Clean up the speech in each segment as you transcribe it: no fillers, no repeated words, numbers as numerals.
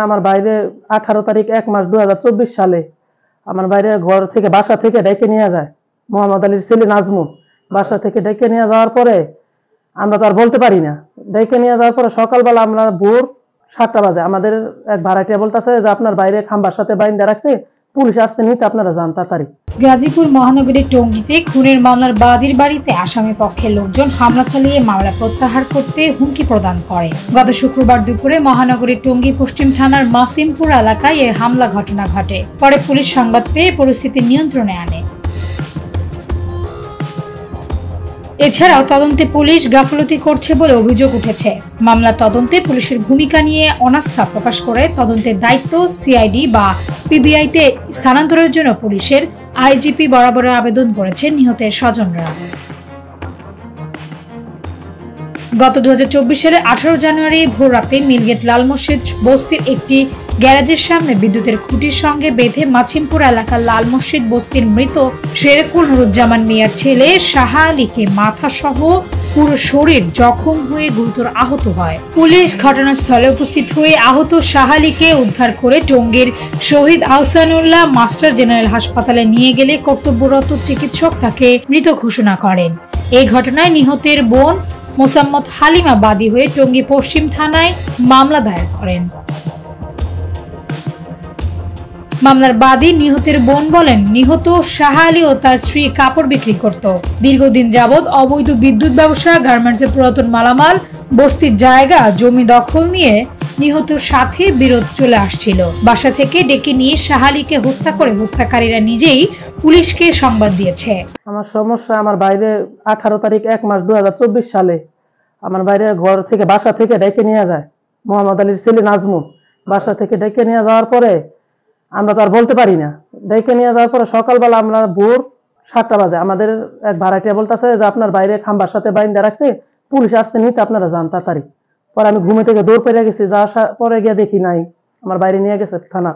আমার বাইরে 18 তারিখ 1 মাস 2024 সালে আমার বাইরে ঘর থেকে বাসা থেকে ডেকে নিয়ে যায় মোহাম্মদ আলীর ছেলে নাজমুল। বাসা থেকে ডেকে নিয়ে যাওয়ার পরে আমরা তো আর বলতে পারি না। ডেকে নিয়ে যাওয়ার পরে সকালবেলা আমরা ভোর 7টা বাজে আমাদের এক ভাড়াটিয়া বলতেছে যে আপনার বাইরে খাম্বার সাথে বাইন্দা রাখছে, পুলিশ আসতে নিতে আপনারা যান তাড়াতাড়ি। গাজীপুর মহানগরীর টঙ্গীতে খুনের মামলার বাদীর বাড়িতে আসামি পক্ষের লোকজন হামলা চালিয়ে মামলা প্রত্যাহার করতে হুমকি প্রদান করে। গত শুক্রবার দুপুরে মহানগরীর টঙ্গী পশ্চিম থানার মাসিমপুর এলাকায় এই হামলা ঘটনা ঘটে। পরে পুলিশ সংবাদ পেয়ে পরিস্থিতি নিয়ন্ত্রণে আনে। এছাড়াও তদন্তে পুলিশ গাফলতি করছে বলে অভিযোগ উঠেছে। মামলার তদন্তে পুলিশের ভূমিকা নিয়ে অনাস্থা প্রকাশ করে তদন্তের দায়িত্ব সিআইডি বা পিবিআইতে স্থানান্তরের জন্য পুলিশের আইজিপি বরাবর আবেদন করেছেন নিহতের স্বজনরা। গত 2024 সালে 18 জানুয়ারি ভোর রাতে মিলগেট লাল মসজিদ বস্তির একটি গ্যারেজের সামনে বিদ্যুতের খুঁটির সঙ্গে বেঁধে মাছিমপুর এলাকার লাল মসজিদ বস্তির মৃত শেরেকুল নুরুজ্জামান মিয়ার ছেলে শাহ আলীকে মাথা সহ পুরো শরীর জখম হয়ে গুরুতর আহত হয়। পুলিশ ঘটনাস্থলে উপস্থিত হয়ে আহত শাহ আলীকে উদ্ধার করে টঙ্গীর শহীদ আহসানুল্লাহ মাস্টার জেনারেল হাসপাতালে নিয়ে গেলে কর্তব্যরত চিকিৎসক তাকে মৃত ঘোষণা করেন। এই ঘটনায় নিহতের বোন মোসাম্মদ হালিমা বাদী হয়ে টঙ্গী পশ্চিম থানায় মামলা দায়ের করেন। মামলার বাদী নিহতের বোন বলেন, নিহত শাহ আলী ও তার স্ত্রী কাপড় বিক্রি করত। দীর্ঘদিন যাবৎ অবৈধ বিদ্যুৎ ব্যবসা, গার্মেন্টসের পুরাতন মালামাল, বস্তির জায়গা জমি দখল নিয়ে নিহতের সাথে বিরোধ চলে আসছিল। বাসা থেকে ডেকে নিয়ে শাহ আলীকে হত্যা করে হত্যাকারীরা নিজেই পুলিশকে সংবাদ দিয়েছে। আমার সমস্যা, আমার বাইরে 18 তারিখ 1 মাস 2024 সালে আমার বাইরে ঘর থেকে বাসা থেকে ডেকে নিয়ে যায় মোহাম্মদ আলীর ছেলে নাজমুল। বাসা থেকে ডেকে নিয়ে যাওয়ার পরে আমরা তো আর বলতে পারি না। ডেকে নিয়ে যাওয়ার পরে সকালবেলা আমরা ভোর 7টা বাজে আমাদের এক ভাড়াটিয়া বলতেছে যে আপনার বাইরে খাম্বার সাথে বাইন্দা রাখছে, পুলিশ আসতে নিতে আপনারা যান তাড়াতাড়ি। পরে আমি ঘুমে থেকে দৌড় পেরে গেছি, যাওয়ার পরে গিয়ে দেখি নাই, আমার বাইরে নিয়ে গেছে থানা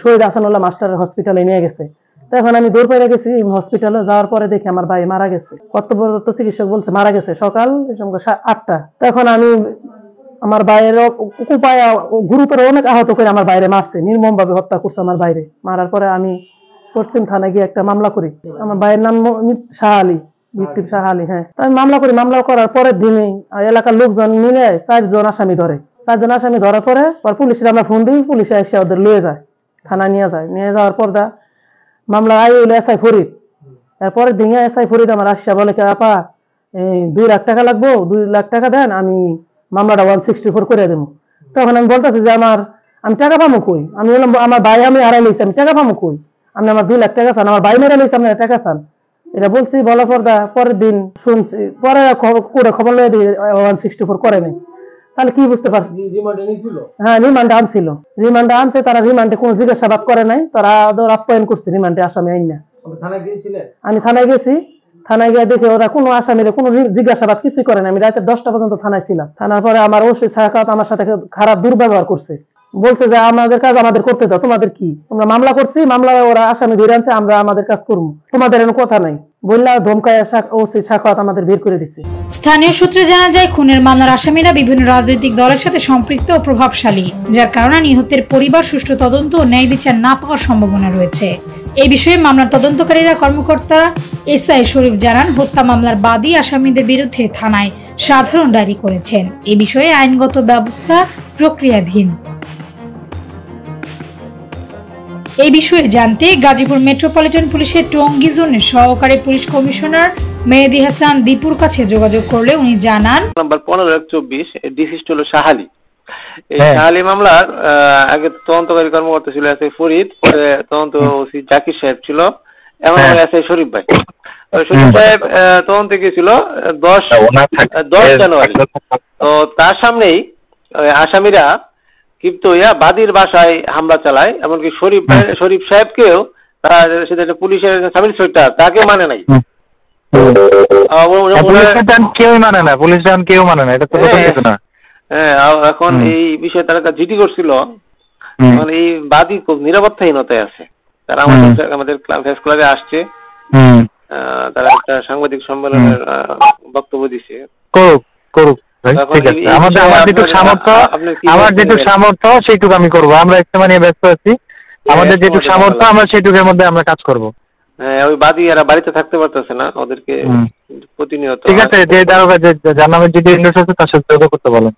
শহীদ আহসানুল্লাহ মাস্টার হসপিটালে নিয়ে গেছে। তখন আমি দৌড় পেরে গেছি হসপিটালে, যাওয়ার পরে দেখি আমার ভাই মারা গেছে। কর্তব্যরত চিকিৎসক বলছে মারা গেছে সকাল 8টা। তখন আমি আমার বাইরে উপায় গুরুতর অনেক আহত করে আমার বাইরে মারছে, নির্মম ভাবে হত্যা করছে আমার বাইরে। মারার পরে আমি পশ্চিম থানায় গিয়ে একটা মামলা করি। আমার ভাইয়ের নাম শাহ আলী, ভিকটিম শাহ আলী। হ্যাঁ, আমি মামলা করি। মামলা করার পরের দিনে এলাকার লোকজন মিলে 4 জন আসামি ধরে। 4 জন আসামি ধরার পরে পুলিশের আমরা ফোন দিই, পুলিশে এসে ওদের লয়ে যায়, থানায় নিয়ে যায়। নিয়ে যাওয়ার পর মামলা আই হইলো এসআই ফরিদ। এরপরে দিনে এসআই ফরিদ আমার আসিয়া বলে, আপা এই 2 লাখ টাকা লাগবো, 2 লাখ টাকা দেন, আমি মামলাটা 164 করে দেবো। তখন আমি বলতেছি যে আমি টাকা পাবো কই? আমি বললাম আমার ভাই আমি হারাই লইছি, আমি টাকা পাবো কই? আপনি আমার 2 লাখ টাকা চান, আমার ভাই মেরে লইছি, আপনার টাকা চান। এটা বলছি। বলার পর পরের দিন শুনছি, পরে খবর লয়ে দিয়ে 164 করে নেই। তাহলে কি বুঝতে পারছি? হ্যাঁ, রিমান্ডে আনছিল। রিমান্ডে আনছে, তারা রিমান্ডে কোনো জিজ্ঞাসাবাদ করে নাই, তারা আপ্যায়ন করছে রিমান্ডে আসামি আইন না। আমি থানায় গেছি। থানায় গিয়ে দেখে ওরা কোনো আসামিরে কোনো জিজ্ঞাসাবাদ কিছুই করে না। আমি রাতে 10টা পর্যন্ত থানায় ছিলাম। থানার পরে আমার ওসি সাকাত আমার সাথে খারাপ দুর্ব্যবহার করছে, বলছে যে আমাদের কাজ আমাদের করতে দাও, তোমাদের কি? আমরা মামলা করছি, মামলা ওরা আসামি ধরে আনছে, আমরা আমাদের কাজ করবো, তোমাদের এর কথা নাই বললা ধমকায় ওসি সাকাত আমাদের বের করে দিচ্ছে। স্থানীয় সূত্রে জানা যায়, খুনের মামলার আসামিরা বিভিন্ন রাজনৈতিক দলের সাথে সম্পৃক্ত ও প্রভাবশালী, যার কারণে নিহতের পরিবার সুষ্ঠু তদন্ত ও ন্যায় বিচার না পাওয়ার সম্ভাবনা রয়েছে। এই বিষয়ে মামলার তদন্তকারীরা কর্মকর্তা এসআই শরীফ জানান, হত্যা মামলার বাদী আসামিদের বিরুদ্ধে থানায় সাধারণ ডায়েরি করেছেন। এ বিষয়ে আইনগত ব্যবস্থা প্রক্রিয়াধীন। এই বিষয়ে জানতে গাজীপুর মেট্রোপলিটন পুলিশের টঙ্গী জোনের সহকারী পুলিশ কমিশনার মেহেদী হাসান দীপুর কাছে যোগাযোগ করলে উনি জানান, নাম্বার 15/24 ডিসিস্ট হলো শাহ আলী। এই শাহ আলী মামলার আগে তদন্তকারী কর্মকর্তা ছিল এসআই ফরিদ, পরে তদন্ত ওসি জাকির সাহেব ছিল, এখন এসআই শরীফ ভাই। শরীফ সাহেব তদন্তে গিয়েছিল 10 জানুয়ারি। তো তার সামনেই আসামিরা ক্ষিপ্ত হইয়া বাদীর বাসায় হামলা চালায়, এমনকি শরীফ সাহেবকেও তারা সেটা পুলিশের সাব ইন্সপেক্টর তাকে মানে নাই। এখন এই বিষয়ে তারা জিডি করছিল। এই বাদী খুব নিরাপত্তাহীনতায় আছে। তারা আমাদের প্রেস ক্লাবে আসছে, তারা একটা সাংবাদিক সম্মেলনের বক্তব্য দিছে। ঠিক আছে, আমার যেটুকু সামর্থ্য সেইটুকু আমি করবো। আমরা ইজতেমা নিয়ে ব্যস্ত আছি, আমাদের যেটুকু সামর্থ্য আমরা সেইটুকুর মধ্যে আমরা কাজ করবো। হ্যাঁ, ওই বাদী এরা বাড়িতে থাকতে পারতেছে না, ওদেরকে প্রতিনিয়ত। ঠিক আছে, যে দারোগা যার নামে যদি ইন্ডোস আছে তার সাথে যোগাযোগ করতে বলেন।